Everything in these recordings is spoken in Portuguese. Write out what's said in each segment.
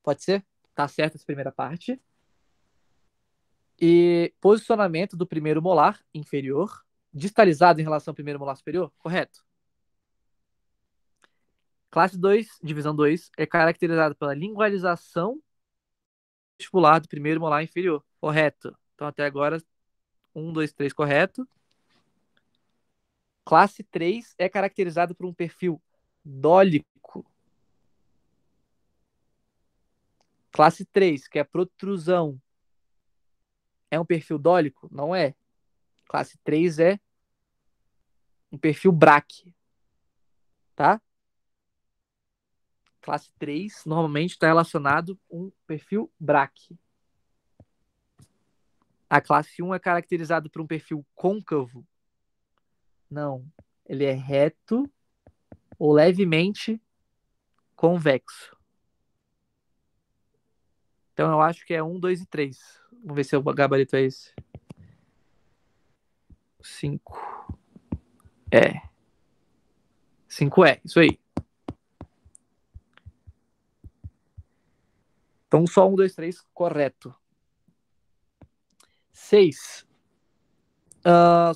Pode ser? Tá certo essa primeira parte. E posicionamento do primeiro molar inferior, distalizado em relação ao primeiro molar superior, correto. Classe 2, divisão 2, é caracterizada pela lingualização vestibular do primeiro molar inferior, correto. Então até agora, 1, 2, 3, correto. Classe 3 é caracterizada por um perfil dólico. Classe 3, que é protrusão, é um perfil dólico? Não é. Classe 3 é um perfil braque, tá? Classe 3 normalmente está relacionado com um perfil braque. A classe 1 é caracterizado por um perfil côncavo? Não. Ele é reto ou levemente convexo. Então eu acho que é 1, 2 e 3. Vamos ver se o gabarito é esse. 5. É. 5 é, isso aí. Então só 1, 2, 3, correto. 6.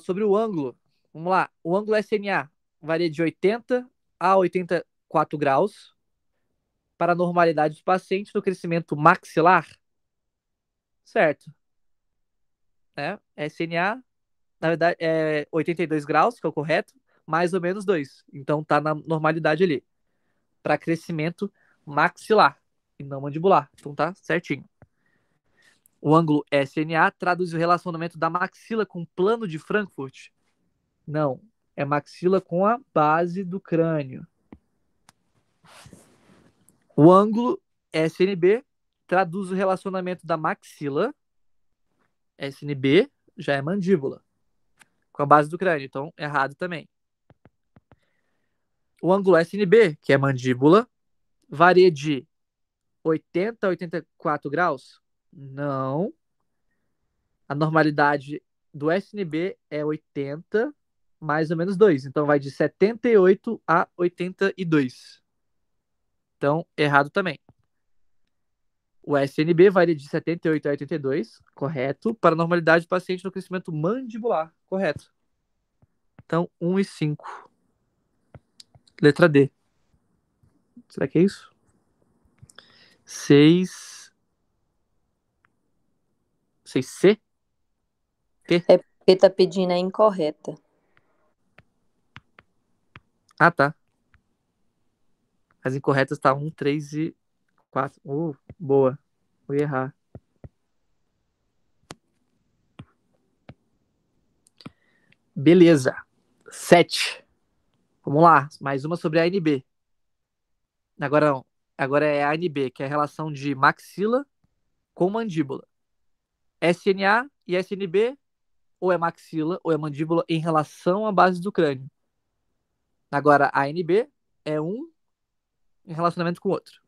Sobre o ângulo. Vamos lá. O ângulo SMA varia de 80 a 84 graus para a normalidade dos pacientes no crescimento maxilar. Certo. SMA, na verdade, é 82 graus, que é o correto, mais ou menos 2. Então tá na normalidade ali. Para crescimento maxilar e não mandibular. Então tá certinho. O ângulo SMA traduz o relacionamento da maxila com o plano de Frankfurt? Não. É maxila com a base do crânio. O ângulo SNB traduz o relacionamento da maxila, SNB já é mandíbula, com a base do crânio, então errado também. O ângulo SNB, que é mandíbula, varia de 80 a 84 graus? Não. A normalidade do SNB é 80 mais ou menos 2. Então vai de 78 a 82. Então, errado também. O SNB varia de 78 a 82, correto, para a normalidade do paciente no crescimento mandibular, correto. Então, 1 e 5. Letra D. Será que é isso? 6. 6C? T? É porque tá pedindo a incorreta. Ah, tá. As incorretas tá 1, 3 e 4. Boa. Vou errar. Beleza. 7. Vamos lá. Mais uma sobre a ANB. Agora não. Agora é a ANB, que é a relação de maxila com mandíbula. SNA e SNB, ou é maxila ou é mandíbula em relação à base do crânio. Agora, a ANB é um em relacionamento com o outro.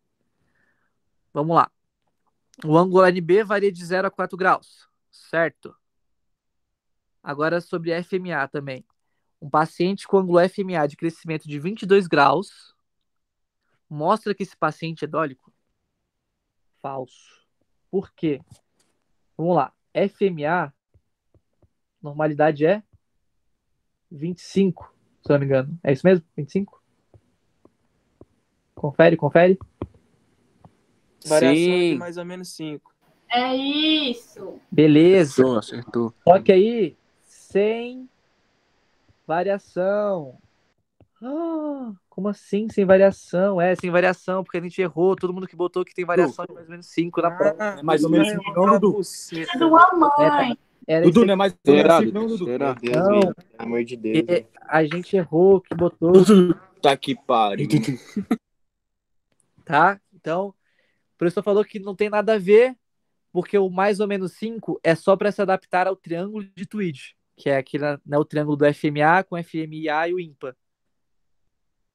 Vamos lá. O ângulo ANB varia de 0 a 4 graus, certo? Agora sobre FMA também. Um paciente com ângulo FMA de crescimento de 22 graus mostra que esse paciente é dólico? Falso. Por quê? Vamos lá. FMA, normalidade é 25, se não me engano. É isso mesmo? 25? Confere, confere. Variação de Sim. mais ou menos 5. É isso. Beleza. Acertou. Só que aí, sem variação. Como assim sem variação? É, sem variação, porque a gente errou. Todo mundo que botou que tem variação de mais ou menos 5 na prova. Ah, É mais ou menos 5 não, Dudu? É do mãe. Era Dudu, isso não é aqui. mais ou menos Será, 5 não, Dudu? Será? Meu Deus, Não. velho. Pelo amor de Deus, velho. A gente errou que botou, Tá que pariu. tá? Então, o professor falou que não tem nada a ver, porque o mais ou menos 5 é só para se adaptar ao triângulo de Tweed, que é aquele, né, o triângulo do FMA com FMA e o ímpar.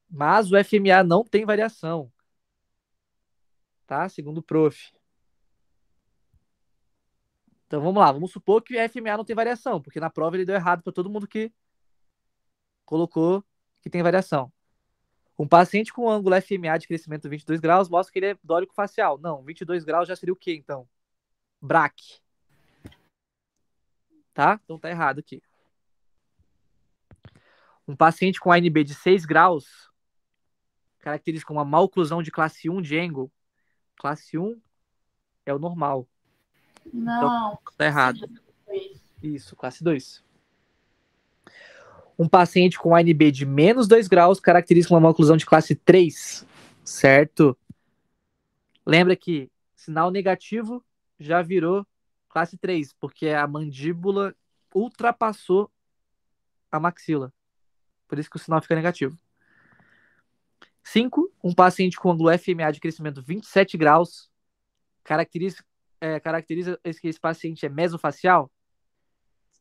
Mas o FMA não tem variação, tá? Segundo o prof. Então vamos lá, vamos supor que o FMA não tem variação, porque na prova ele deu errado para todo mundo que colocou que tem variação. Um paciente com ângulo FMA de crescimento 22 graus mostra que ele é dólico facial. Não, 22 graus já seria o quê, então? BRAC. Tá? Então tá errado aqui. Um paciente com ANB de 6 graus, caracteriza como uma maloclusão de classe 1 de Engel. Classe 1 é o normal. Não. Então, tá errado. Isso, classe 2. Um paciente com ANB de menos 2 graus, caracteriza como uma maloclusão de classe 3. Certo? Lembra que sinal negativo já virou classe 3, porque a mandíbula ultrapassou a maxila. Por isso que o sinal fica negativo. 5. Um paciente com ângulo FMA de crescimento 27 graus, caracteriza que esse paciente é mesofacial?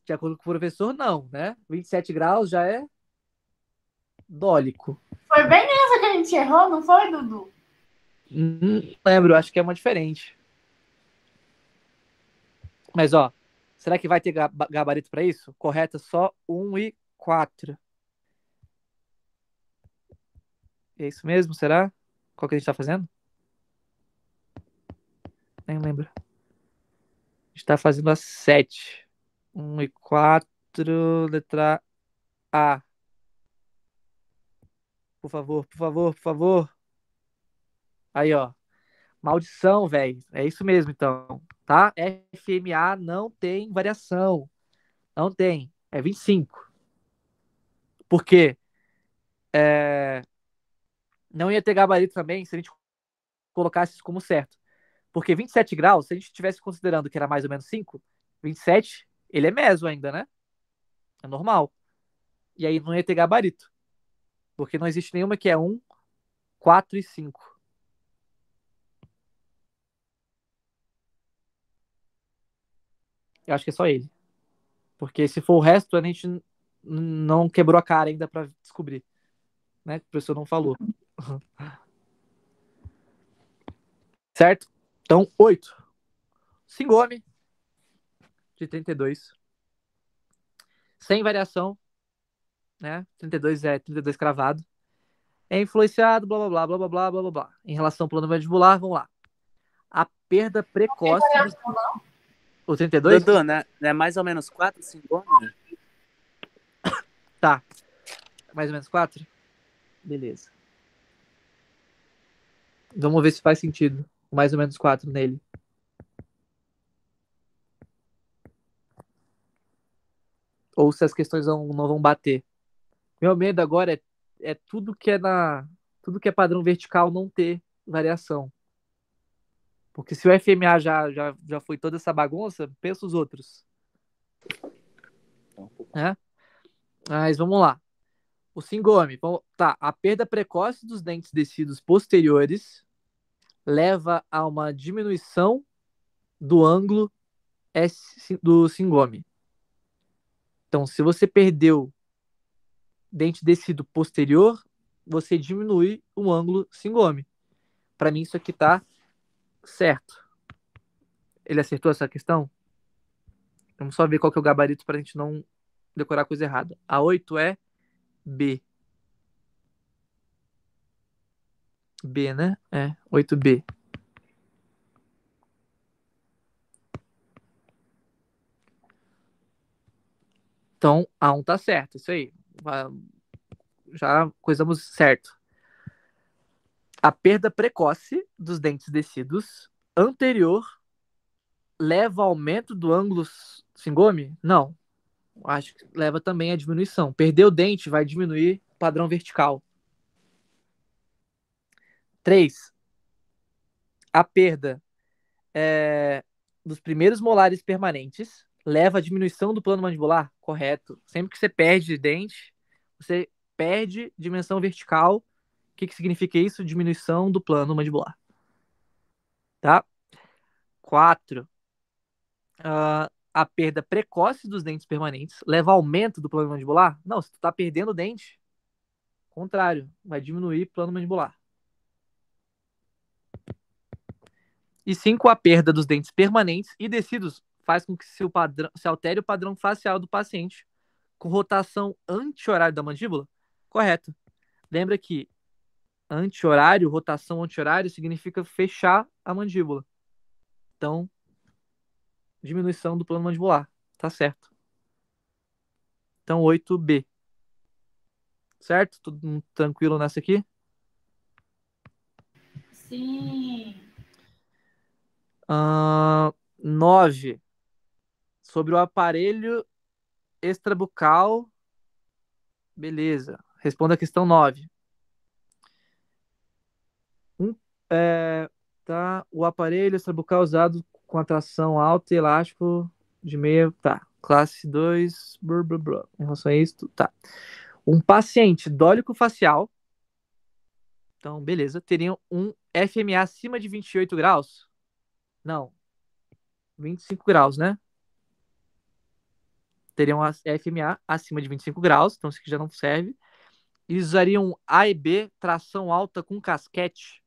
De acordo com o professor, não, né? 27 graus já é dólico. Foi bem nessa que a gente errou, não foi, Dudu? Não lembro, acho que é uma diferente. Mas, ó, será que vai ter gabarito para isso? Correta só 1 e 4. É isso mesmo, será? Qual que a gente tá fazendo? Nem lembro. A gente tá fazendo a 7. 1 e 4, letra A. Por favor, por favor, por favor. Aí, ó. Maldição, velho. É isso mesmo, então. Tá? FMA não tem variação. Não tem. É 25. Por quê? Não ia ter gabarito também se a gente colocasse isso como certo. Porque 27 graus, se a gente estivesse considerando que era mais ou menos 5, 27, ele é meso ainda, né? É normal. E aí não ia ter gabarito. Porque não existe nenhuma que é 1, 4 e 5. Eu acho que é só ele. Porque se for o resto, a gente não quebrou a cara ainda pra descobrir. Né? O professor não falou. Certo? Então, 8. Singome, de 32. Sem variação. Né? 32 é 32 cravado. É influenciado, blá, blá, blá, blá, blá, blá, blá, blá. Em relação ao plano mandibular, vamos lá. A perda precoce... O 32? Dudu, né? Não é mais ou menos 4, 5 anos? Tá. Mais ou menos 4? Beleza. Vamos ver se faz sentido. Mais ou menos 4 nele. Ou se as questões não vão bater. Meu medo agora é tudo que é tudo que é padrão vertical não ter variação. Porque se o FMA já foi toda essa bagunça, pensa os outros. Né? Mas vamos lá. O Singome. Tá. A perda precoce dos dentes descidos posteriores leva a uma diminuição do ângulo do Singome. Então, se você perdeu dente descido posterior, você diminui o ângulo Singome. Para mim, isso aqui tá certo. Ele acertou essa questão? Vamos só ver qual que é o gabarito para a gente não decorar coisa errada. A 8 é B. B, né? É, 8B. Então, A1 tá certo, isso aí. Já coisamos certo. A perda precoce dos dentes descidos anterior leva ao aumento do ângulo Singome? Não. Acho que leva também a diminuição. Perder o dente vai diminuir o padrão vertical. 3. A perda dos primeiros molares permanentes leva à diminuição do plano mandibular? Correto. Sempre que você perde dente, você perde dimensão vertical. O que significa isso? Diminuição do plano mandibular. Tá? 4. A perda precoce dos dentes permanentes leva ao aumento do plano mandibular? Não, se tu tá perdendo dente, contrário, vai diminuir o plano mandibular. E 5, a perda dos dentes permanentes e descidos faz com que se altere o padrão facial do paciente com rotação anti-horário da mandíbula? Correto. Lembra que anti-horário, rotação anti-horário, significa fechar a mandíbula. Então, diminuição do plano mandibular. Tá certo. Então, 8B. Certo? Tudo mundo tranquilo nessa aqui? Sim. 9. Sobre o aparelho extrabucal. Beleza. Responda a questão 9. Tá. O aparelho extrabucal usado com atração alta e elástico de meia. Tá. Classe 2. Blá, blá, blá. Em relação a isso, tá. Um paciente dólico facial. Então, beleza. Teria um FMA acima de 28 graus? Não. 25 graus, né? Teriam um FMA acima de 25 graus. Então, isso aqui já não serve. E usariam A e B, tração alta com casquete.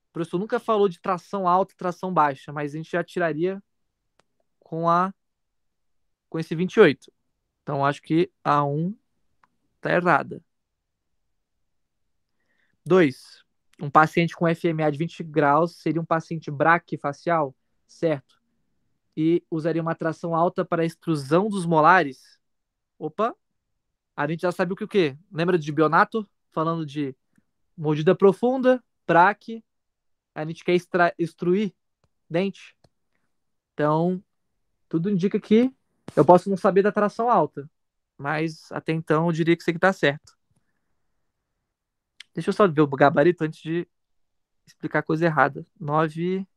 O professor nunca falou de tração alta e tração baixa, mas a gente já tiraria com esse 28. Então, acho que a 1 tá errada. 2. Um paciente com FMA de 20 graus seria um paciente braquifacial? Certo. E usaria uma tração alta para a extrusão dos molares? Opa, a gente já sabe o quê? Lembra de Bionato? Falando de mordida profunda, braque, a gente quer extruir dente. Então, tudo indica que eu posso não saber da tração alta, mas até então eu diria que isso aqui tá certo. Deixa eu só ver o gabarito antes de explicar a coisa errada. 9.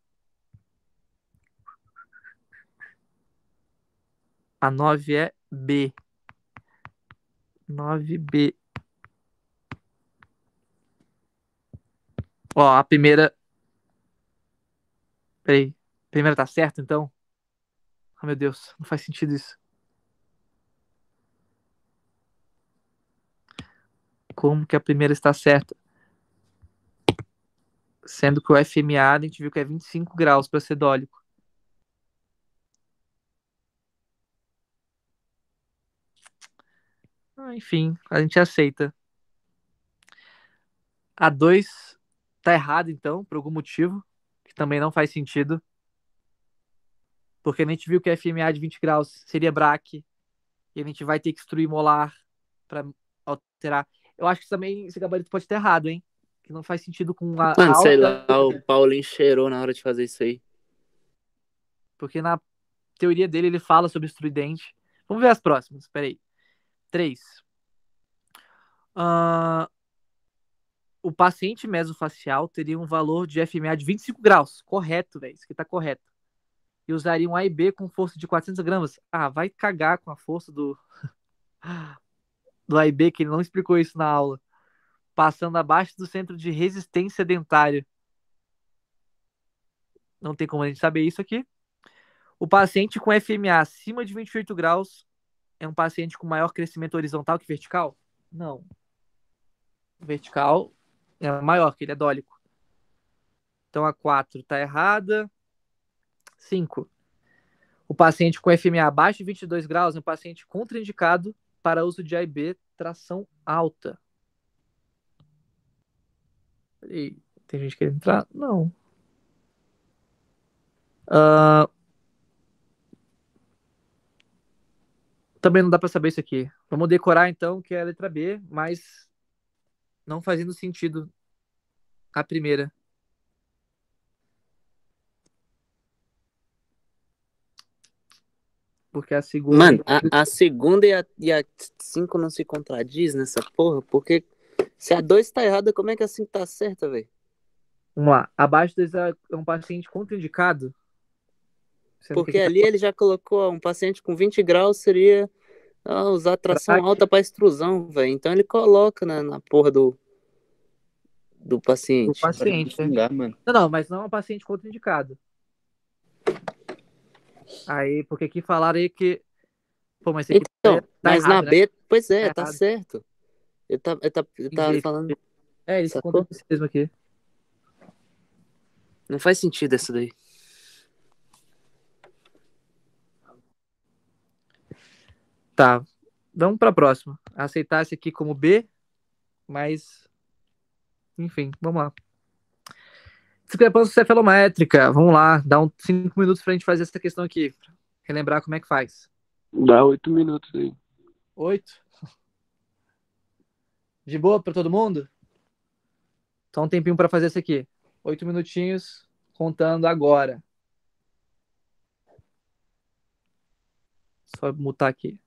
A 9 é B. 9B. Ó, a primeira. Peraí. A primeira tá certa, então? Oh, meu Deus, não faz sentido isso. Como que a primeira está certa? Sendo que o FMA a gente viu que é 25 graus para ser dólico. Enfim, a gente aceita. A 2 tá errada, então, por algum motivo, que também não faz sentido. Porque a gente viu que a FMA de 20 graus seria braque, e a gente vai ter que extruir molar para alterar. Eu acho que também esse gabarito pode estar errado, hein? Que não faz sentido com a Mano, sei alta. lá, o Paulinho cheirou na hora de fazer isso aí. Porque na teoria dele ele fala sobre extruir dente. Vamos ver as próximas, peraí. 3. O paciente mesofacial teria um valor de FMA de 25 graus. Correto, velho. Isso aqui tá correto. E usaria um A e B com força de 400 gramas. Ah, vai cagar com a força do A e B, que ele não explicou isso na aula. Passando abaixo do centro de resistência dentária. Não tem como a gente saber isso aqui. O paciente com FMA acima de 28 graus é um paciente com maior crescimento horizontal que vertical? Não. Vertical é maior, que ele é dólico. Então a 4 está errada. 5. O paciente com FMA abaixo de 22 graus é um paciente contraindicado para uso de AIB tração alta. E tem gente querendo entrar? Não. Também não dá para saber isso aqui. Vamos decorar então que é a letra B, mas não fazendo sentido a primeira. Porque a segunda. Mano, a segunda e a 5 não se contradiz nessa porra, porque se a 2 tá errada, como é que a 5 tá certa, velho? Vamos lá. Abaixo desse é um paciente contraindicado. Porque ali ele já colocou um paciente com 20 graus seria usar tração alta para extrusão, velho. Então ele coloca na porra do paciente. Do paciente, né? Xingar, mano. Não, mas não é um paciente contraindicado. Aí, porque aqui falaram aí que. Pô, mas esse aqui então, tá mas errado, na B, né? pois é, tá errado. certo. Ele tá falando. É, isso conta esse mesmo aqui. Não faz sentido isso daí. Tá. Vamos pra próxima. Aceitar esse aqui como B, mas Enfim, vamos lá. Discrepância cefelométrica. Vamos lá, dá uns 5 minutos pra gente fazer essa questão aqui. Relembrar como é que faz. Dá 8 minutos aí. 8? De boa pra todo mundo? Só um tempinho pra fazer isso aqui. 8 minutinhos, contando agora. Só mutar aqui.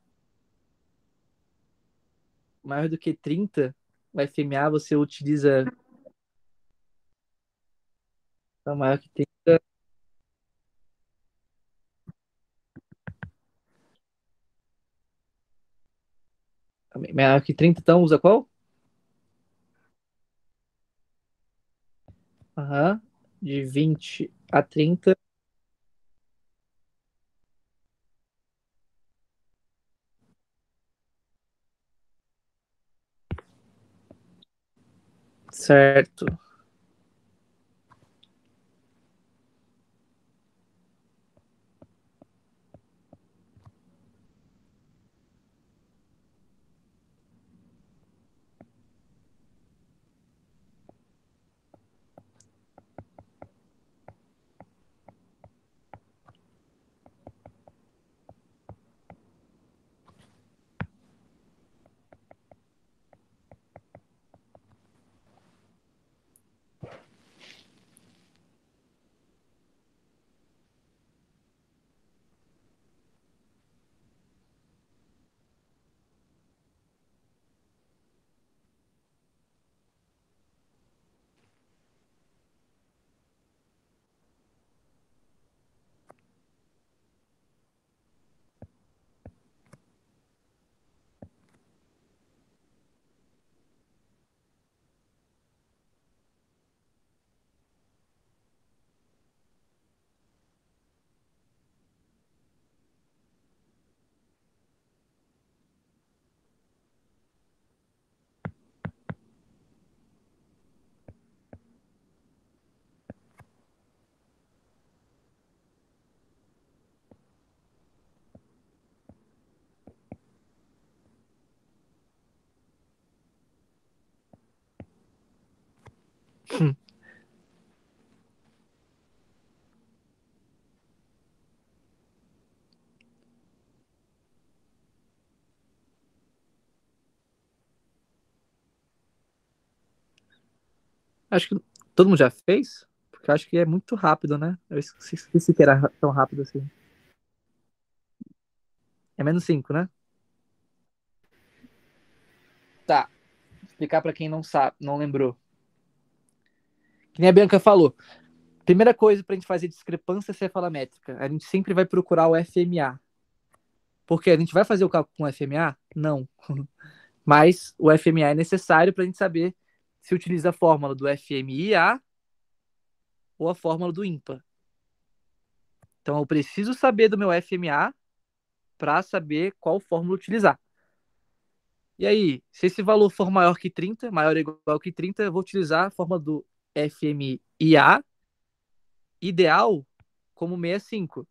Maior do que 30, o FMA você utiliza. Então, maior que 30. Maior que 30, então usa qual? Aham. De 20 a 30. Certo. Acho que todo mundo já fez, porque eu acho que é muito rápido, né? Eu esqueci que era tão rápido assim. É menos 5, né? Tá. Vou explicar pra quem não sabe, não lembrou. Que nem a Bianca falou. Primeira coisa pra gente fazer discrepância cefalométrica, a gente sempre vai procurar o FMA. Porque a gente vai fazer o cálculo com o FMA? Não. Mas o FMA é necessário pra gente saber se utiliza a fórmula do FMIA ou a fórmula do ímpar. Então eu preciso saber do meu FMA para saber qual fórmula utilizar. E aí, se esse valor for maior que 30, maior ou igual que 30, eu vou utilizar a fórmula do FMIA ideal como 65.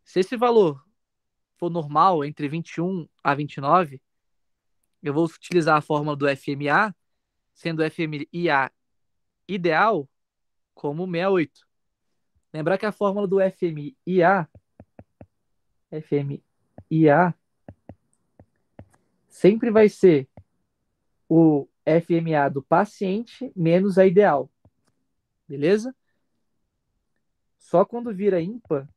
Se esse valor for normal, entre 21 a 29, eu vou utilizar a fórmula do FMA, sendo o FMIA ideal como 68. Lembrar que a fórmula do FMIA sempre vai ser o FMA do paciente menos a ideal. Beleza? Só quando vira ímpar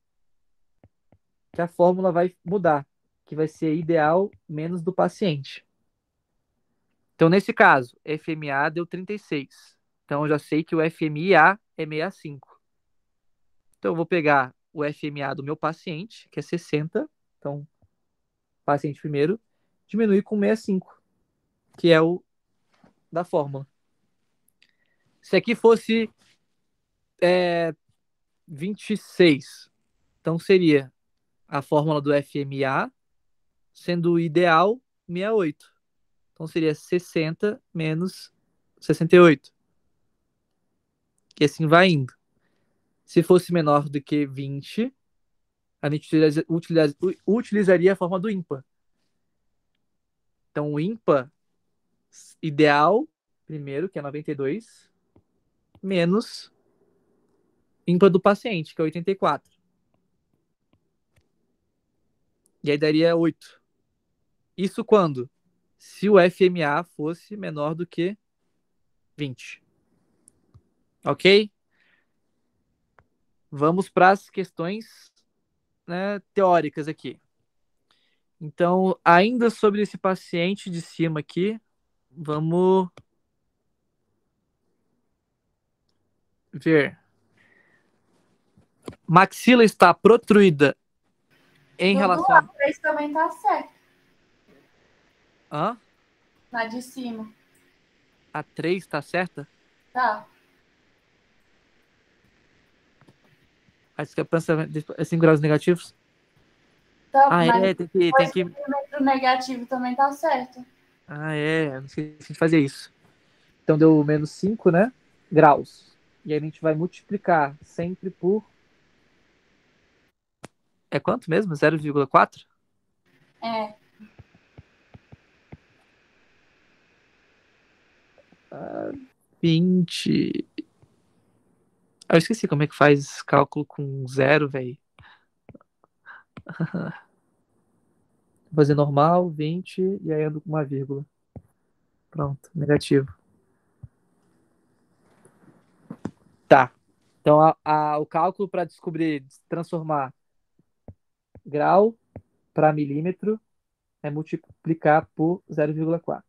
que a fórmula vai mudar, que vai ser ideal menos do paciente. Então, nesse caso, FMA deu 36. Então, eu já sei que o FMIA é 65. Então, eu vou pegar o FMA do meu paciente, que é 60. Então, paciente primeiro, diminuir com 65, que é o da fórmula. Se aqui fosse 26, então seria a fórmula do FMA sendo o ideal 68. Então seria 60 menos 68. E assim vai indo. Se fosse menor do que 20, a gente utilizaria a forma do ímpar. Então o ímpar ideal, primeiro, que é 92, menos ímpar do paciente, que é 84. E aí daria 8. Isso quando? Se o FMA fosse menor do que 20. Ok? Vamos para as questões, né, teóricas aqui. Então, ainda sobre esse paciente de cima aqui, vamos ver. Maxila está protruída em Dudu, relação a 3 também tá certo. a... Na de cima. A 3 está certa? Tá. A discrepância é 5 graus negativos? Tá, Ah, mas é, tem que... o experimento negativo também tá certo. Ah, é, eu não esqueci de fazer isso. Então deu menos 5, né? Graus. E aí a gente vai multiplicar sempre por... É quanto mesmo? 0,4? É. 20. Eu esqueci como é que faz esse cálculo com zero, velho. Vou fazer normal, 20, e aí ando com uma vírgula. Pronto, negativo. Tá. Então o cálculo para descobrir, transformar grau para milímetro é multiplicar por 0,4.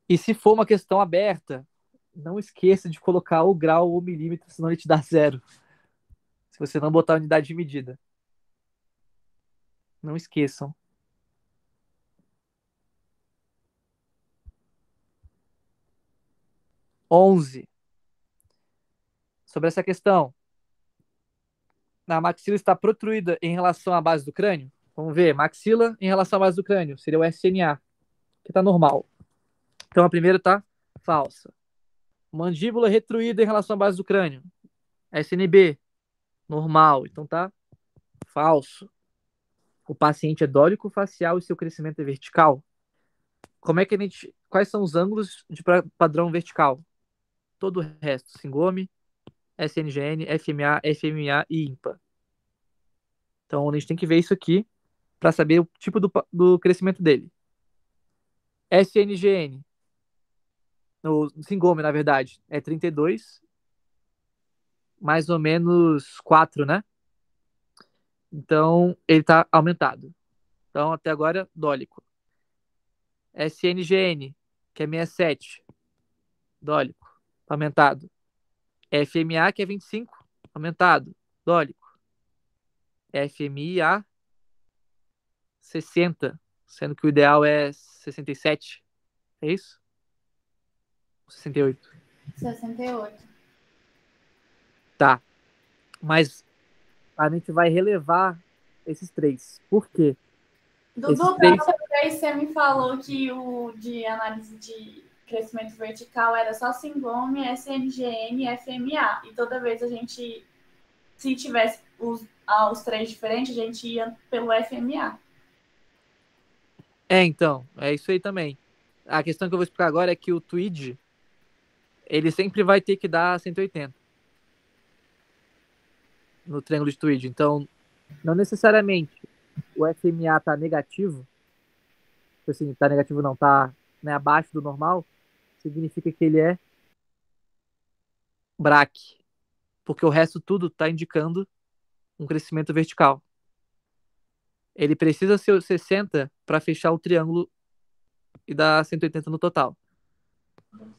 E se for uma questão aberta, não esqueça de colocar o grau ou milímetro, senão ele te dá zero. Se você não botar a unidade de medida. Não esqueçam. 11. Sobre essa questão. A maxila está protruída em relação à base do crânio? Vamos ver. Maxila em relação à base do crânio. Seria o SNA, que está normal. Então a primeira está falsa. Mandíbula retruída em relação à base do crânio. SNB, normal. Então tá falso. O paciente é dólico facial e seu crescimento é vertical. Como é que a gente... Quais são os ângulos de padrão vertical? Todo o resto. Singome, SNGN, FMA, FMA e ímpar. Então a gente tem que ver isso aqui para saber o tipo do crescimento dele. SNGN, o Singome, na verdade, é 32, mais ou menos 4, né? Então, ele está aumentado. Então, até agora, dólico. SNGN, que é 67, dólico, aumentado. FMA, que é 25, aumentado, dólico. FMIA, 60, sendo que o ideal é 67. É isso? 68. 68. Tá. Mas a gente vai relevar esses três. Por quê? Dudu, da outra vez você me falou que o de análise de crescimento vertical era só Singome, SNGN e FMA. E toda vez a gente, se tivesse os três diferentes, a gente ia pelo FMA. Então, é isso aí também. A questão que eu vou explicar agora é que o TWID, ele sempre vai ter que dar 180 no triângulo de TWID. Então, não necessariamente o FMA tá negativo, assim, tá negativo não, tá, né, abaixo do normal, significa que ele é BRAC, porque o resto tudo tá indicando um crescimento vertical. Ele precisa ser 60 para fechar o triângulo e dar 180 no total.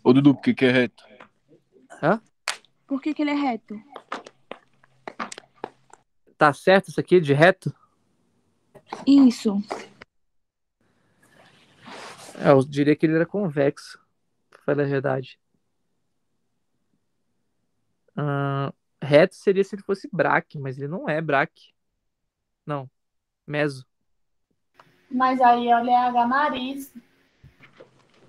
Ô, Dudu, por que é reto? Hã? Por que ele é reto? Tá certo isso aqui de reto? Isso. Eu diria que ele era convexo, pra falar a verdade. Reto seria se ele fosse BRAC, mas ele não é BRAC. Não, meso. Mas aí olha é H nariz.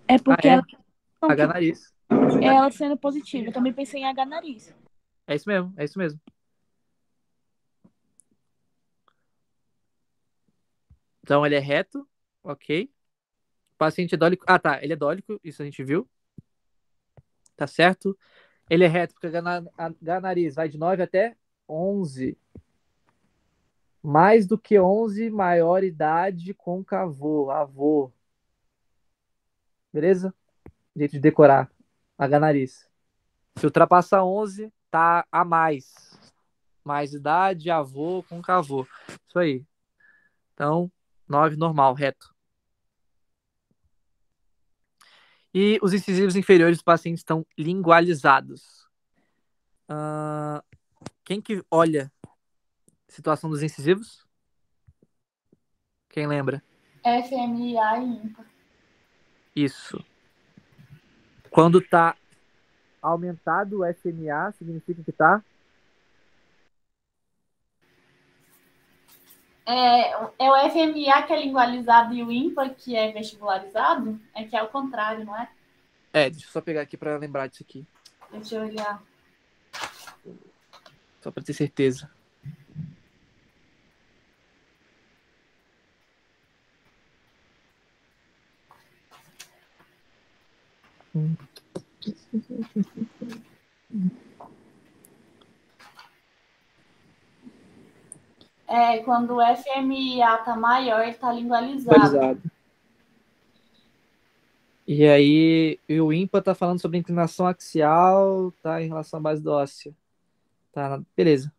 É porque H nariz. ela sendo positiva. Eu também pensei em H nariz. É isso mesmo, é isso mesmo. Então ele é reto, ok. O paciente é dólico. Ah, tá. Ele é dólico, isso a gente viu. Tá certo? Ele é reto porque a nariz vai de 9 até 11. Mais do que 11, maior idade, côncavo, avô. Beleza? Jeito de decorar. H nariz. Se ultrapassar 11, tá a mais. Mais idade, avô, côncavo. Isso aí. Então, 9 normal, reto. E os incisivos inferiores dos pacientes estão lingualizados. Quem que olha a situação dos incisivos? Quem lembra? FMA e ímpar. Isso. Quando tá aumentado o FMA, significa que tá? É o FMA que é lingualizado e o ímpar que é vestibularizado? É que é o contrário, não é? Deixa eu só pegar aqui pra lembrar disso aqui. Deixa eu olhar. Só pra ter certeza. Quando o FMA tá maior, ele tá lingualizado. E aí, o ímpar tá falando sobre inclinação axial, tá em relação à base óssea. Tá, beleza.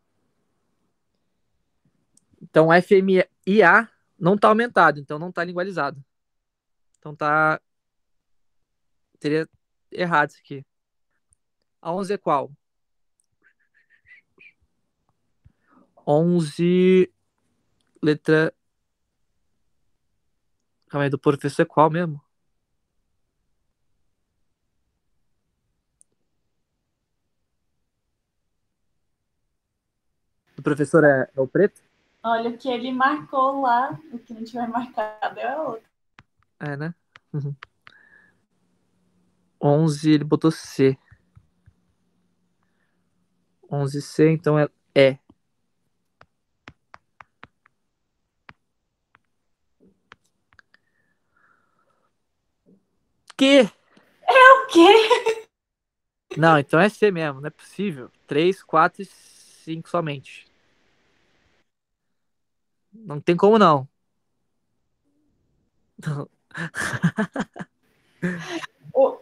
Então, o FMIA não tá aumentado, então não tá lingualizado. Então tá... Teria errado isso aqui. A 11 é qual? 11, letra... Calma aí, do professor é qual mesmo? Do professor é o preto? Olha, o que ele marcou lá, o que não tiver marcado é outro. É, né? Uhum. 11, ele botou C. 11C, então é E. Que? O quê? Não, então é C mesmo, não é possível. 3, 4 e 5 somente. Não tem como não.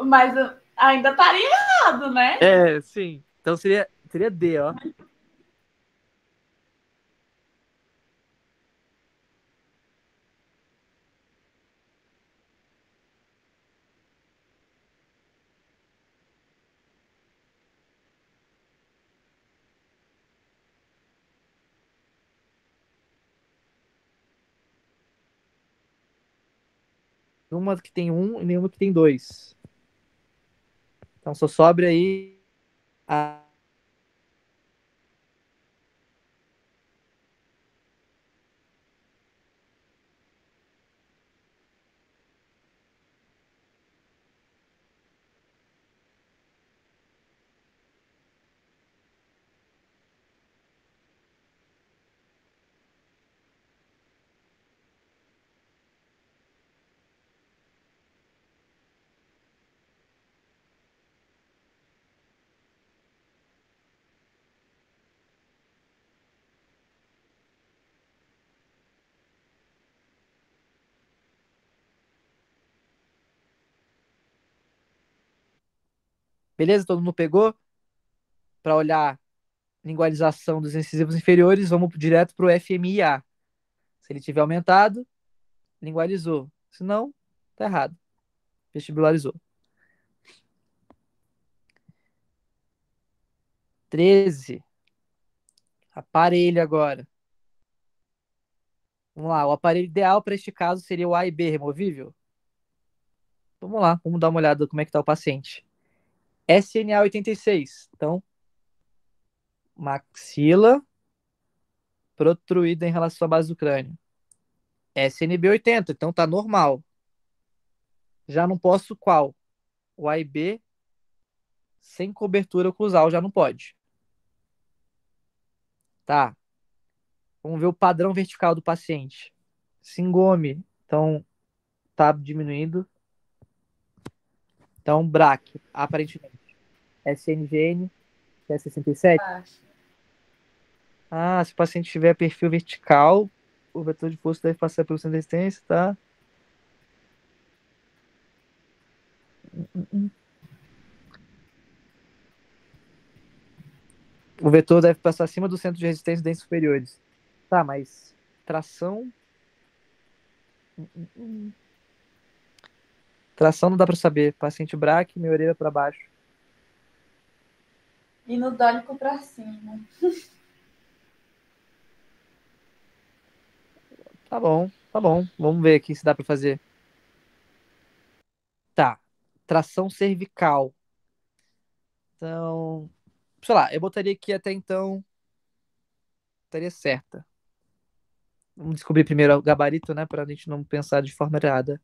Mas ainda estaria errado, né? Sim. Então seria D, ó. Uma que tem 1 e nenhuma que tem 2. Então só sobra aí a... Beleza? Todo mundo pegou? Para olhar lingualização dos incisivos inferiores, vamos direto para o FMIA. Se ele tiver aumentado, lingualizou. Se não, tá errado. Vestibularizou. 13. Aparelho agora. Vamos lá. O aparelho ideal para este caso seria o A e B removível? Vamos lá. Vamos dar uma olhada como é que está o paciente. SNA 86. Então, maxila protruída em relação à base do crânio. SNB 80. Então tá normal. Já não posso qual? O A e B sem cobertura oclusal já não pode. Tá. Vamos ver o padrão vertical do paciente. Singome. Então, tá diminuindo. Então, BRAC, aparentemente. SNGN, que é 67. Acho. Ah, se o paciente tiver perfil vertical, o vetor de força deve passar pelo centro de resistência, tá? O vetor deve passar acima do centro de resistência dos dentes superiores. Tá, mas tração. Tração não dá pra saber. Paciente BRAC, minha orelha pra baixo. E no dólico pra cima. Tá bom, tá bom. Vamos ver aqui se dá pra fazer. Tá. Tração cervical. Então, sei lá, eu botaria aqui até então. Estaria certa. Vamos descobrir primeiro o gabarito, né? Pra gente não pensar de forma errada.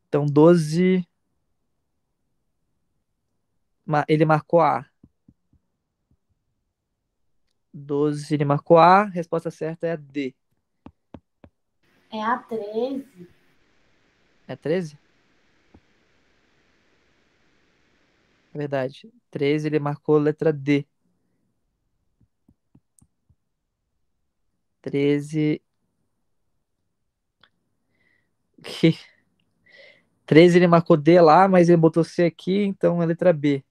Então, 12. Ele marcou A. 12, ele marcou A. A resposta certa é a D. É a 13. É 13? É verdade. 13, ele marcou a letra D. 13. Que... 13 ele marcou D lá, mas ele botou C aqui, então é a letra B.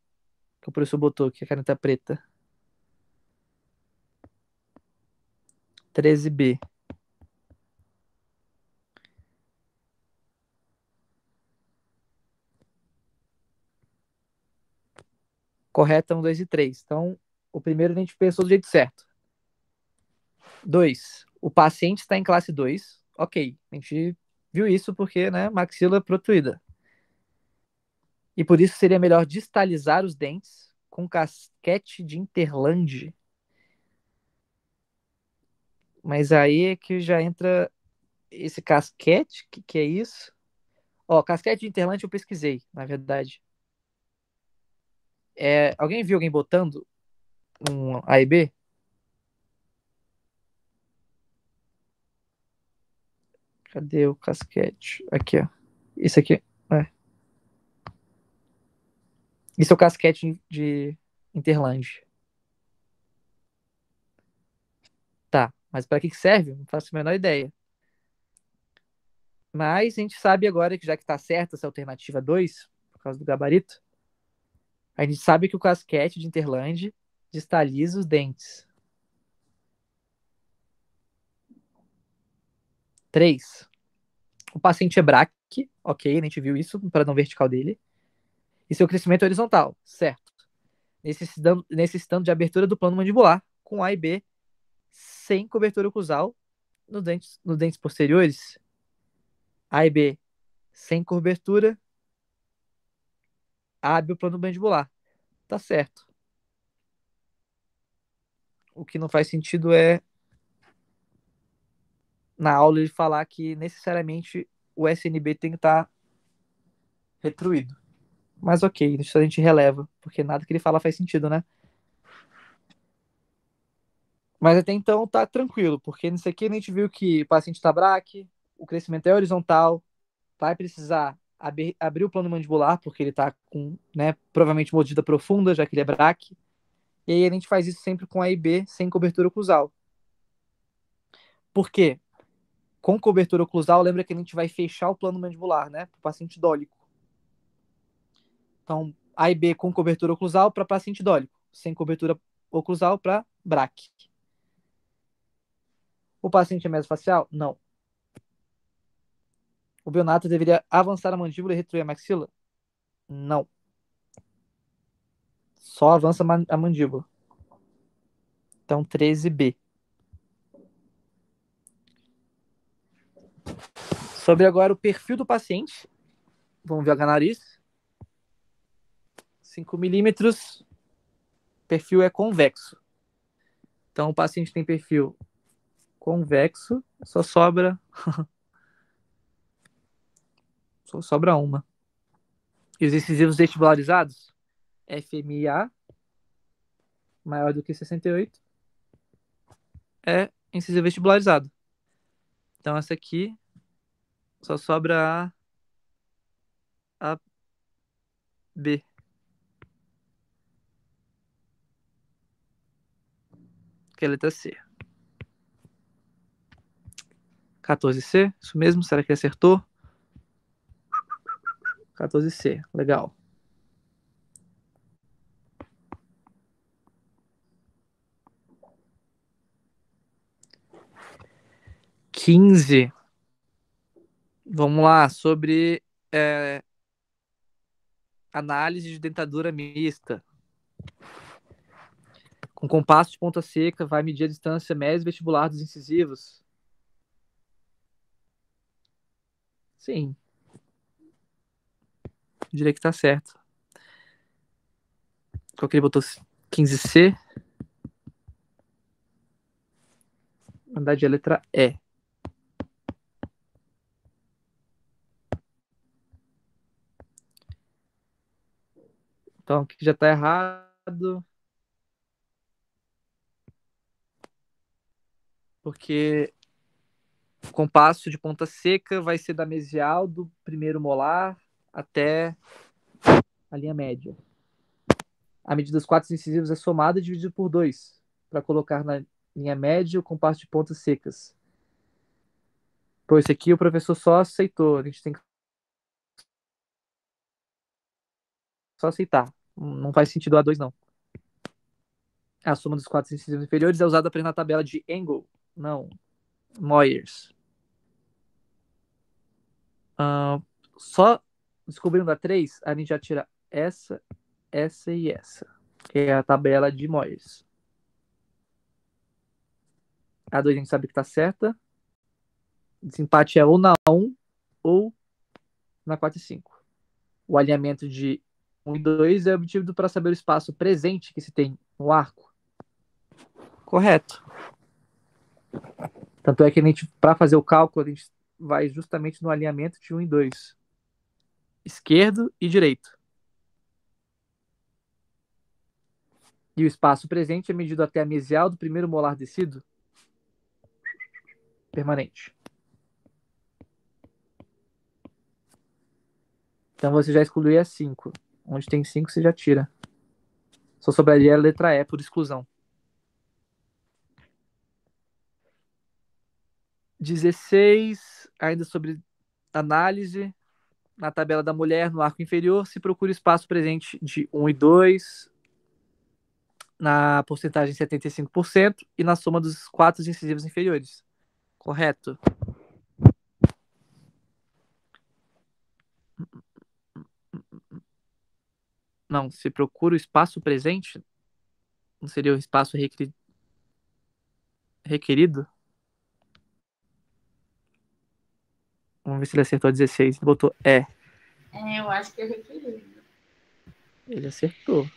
Que o professor botou aqui, a caneta preta. 13B. Correta 1, 2 e 3. Então, o primeiro a gente pensou do jeito certo. 2. O paciente está em classe 2. Ok. A gente viu isso porque, né, maxila protruída. E por isso seria melhor distalizar os dentes com casquete de Interland. Mas aí é que já entra esse casquete. Que é isso? Ó, casquete de Interland eu pesquisei, na verdade. Alguém viu alguém botando um A e B? Cadê o casquete? Aqui, ó. Isso aqui. É. Isso é o casquete de Interland. Tá, mas para que serve? Não faço a menor ideia. Mas a gente sabe agora que já que está certa essa alternativa 2, por causa do gabarito, a gente sabe que o casquete de Interland distaliza os dentes. 3. O paciente é BRAC, ok, a gente viu isso, para não vertical dele. E seu crescimento é horizontal, certo. Necessitando de abertura do plano mandibular, com A e B, sem cobertura oclusal, nos dentes posteriores. A e B, sem cobertura, abre o plano mandibular. Tá certo. O que não faz sentido é na aula ele falar que necessariamente o SNB tem que estar retruído. Mas ok, isso a gente releva, porque nada que ele fala faz sentido, né? Mas até então tá tranquilo, porque nisso aqui a gente viu que o paciente tá BRAC, o crescimento é horizontal, vai precisar abrir o plano mandibular, porque ele tá com, né, provavelmente mordida profunda, já que ele é BRAC. E aí a gente faz isso sempre com A e B, sem cobertura oclusal. Por quê? Com cobertura oclusal, lembra que a gente vai fechar o plano mandibular, né? Para o paciente dólico. Então, A e B com cobertura oclusal para paciente dólico, sem cobertura oclusal para BRAC. O paciente é mesofacial? Não. O Bionato deveria avançar a mandíbula e retruir a maxila? Não. Só avança a mandíbula. Então, 13B. Sobre agora o perfil do paciente. Vamos ver o nariz. 5 milímetros. Perfil é convexo. Então, o paciente tem perfil convexo. Só sobra uma. E os incisivos vestibularizados? FMA, maior do que 68, é incisivo vestibularizado. Então essa aqui só sobra a B. Que é a letra C. 14C, isso mesmo? Será que acertou? 14C, legal. Quinze. Vamos lá, sobre análise de dentadura mista. Com compasso de ponta seca, vai medir a distância média vestibular dos incisivos. Sim. Eu diria que tá certo. Qual que ele botou? 15C. Na verdade, é a letra E. Então, aqui já tá errado. Porque o compasso de ponta seca vai ser da mesial do primeiro molar até a linha média. A medida dos quatro incisivos é somada e dividida por 2 para colocar na linha média o compasso de pontas secas. Pô, esse aqui o professor só aceitou. A gente tem que só aceitar. Não faz sentido A2, não. A soma dos quatro incisivos inferiores é usada na tabela de Engel. Não. Moyers. Só descobrindo a 3, a gente já tira essa e essa. Que é a tabela de Moyers. A 2 a gente sabe que está certa. Desempate é ou na 1 ou na 4 e 5. O alinhamento de 1 e 2 é obtido para saber o espaço presente que se tem no arco. Correto. Tanto é que a gente, para fazer o cálculo, a gente vai justamente no alinhamento de 1 e 2. Esquerdo e direito. E o espaço presente é medido até a mesial do primeiro molar descido permanente. Então você já excluiu a 5. Onde tem 5, você já tira. Só sobraria a letra E por exclusão. 16, ainda sobre análise. Na tabela da mulher, no arco inferior, se procura o espaço presente de 1 e 2, na porcentagem 75% e na soma dos quatro incisivos inferiores. Correto? Não, se procura o espaço presente, não seria o espaço requerido? Vamos ver se ele acertou a 16. Ele botou E. Eu acho que é requerido. Ele acertou.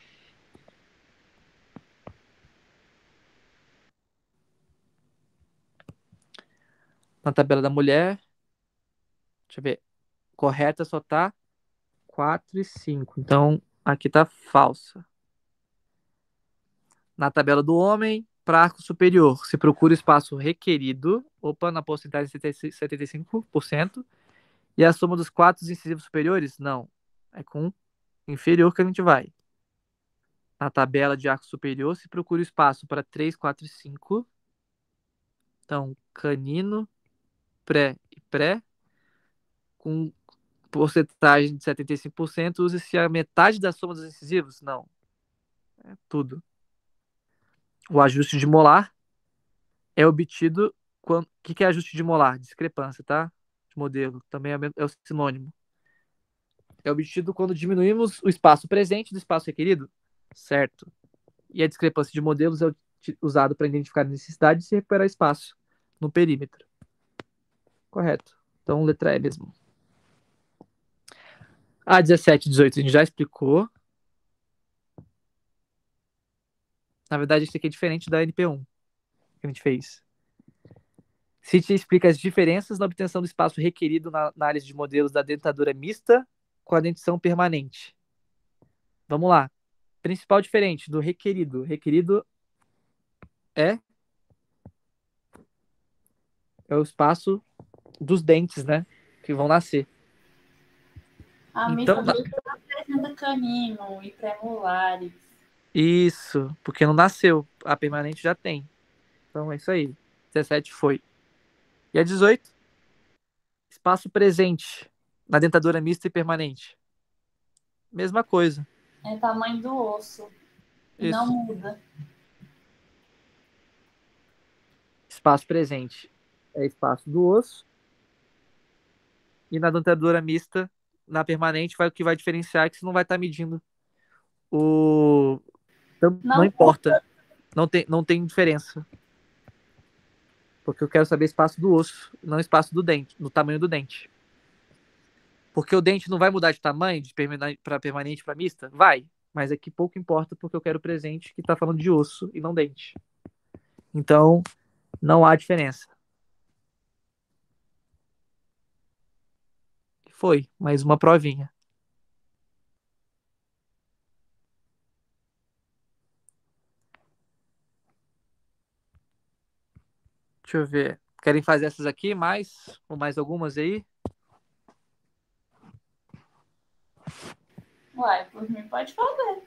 Na tabela da mulher, deixa eu ver. Correta só tá 4 e 5. Então, aqui tá falsa. Na tabela do homem, para arco superior, se procura o espaço requerido, na porcentagem de 75%, e a soma dos quatro incisivos superiores? Não. É com inferior que a gente vai. Na tabela de arco superior, se procura o espaço para 3, 4 e 5. Então, canino, pré e pré, com porcentagem de 75%, usa-se a metade da soma dos incisivos? Não. É tudo. O ajuste de molar é obtido quando. O que é ajuste de molar? Discrepância, tá? De modelo. Também é o sinônimo. É obtido quando diminuímos o espaço presente do espaço requerido? Certo. E a discrepância de modelos é usado para identificar a necessidade de se recuperar espaço no perímetro. Correto. Então, letra E mesmo. A 17 e 18 a gente já explicou. Na verdade, isso aqui é diferente da NP1 que a gente fez. Se te explica as diferenças na obtenção do espaço requerido na análise de modelos da dentadura mista com a dentição permanente. Vamos lá. Principal diferente do requerido. Requerido é É o espaço dos dentes, né? Que vão nascer. A Então, mista não apresenta canino e premolares. isso, porque não nasceu. A permanente já tem. Então é isso aí. 17 foi. E a 18? Espaço presente na dentadura mista e permanente. Mesma coisa. É tamanho do osso. E não Isso. muda. Espaço presente é espaço do osso. E na dentadura mista, na permanente, o que vai diferenciar é que você não vai estar medindo o. Então, não Não importa. Não tem diferença. Porque eu quero saber espaço do osso, não espaço do dente, no tamanho do dente. Porque o dente não vai mudar de tamanho para permanente para mista? Vai. Mas aqui pouco importa porque eu quero o presente que está falando de osso e não dente. Então, não há diferença. Foi, mais uma provinha. Deixa eu ver. Querem fazer essas aqui mais? Ou mais algumas aí? Uai, por mim pode fazer.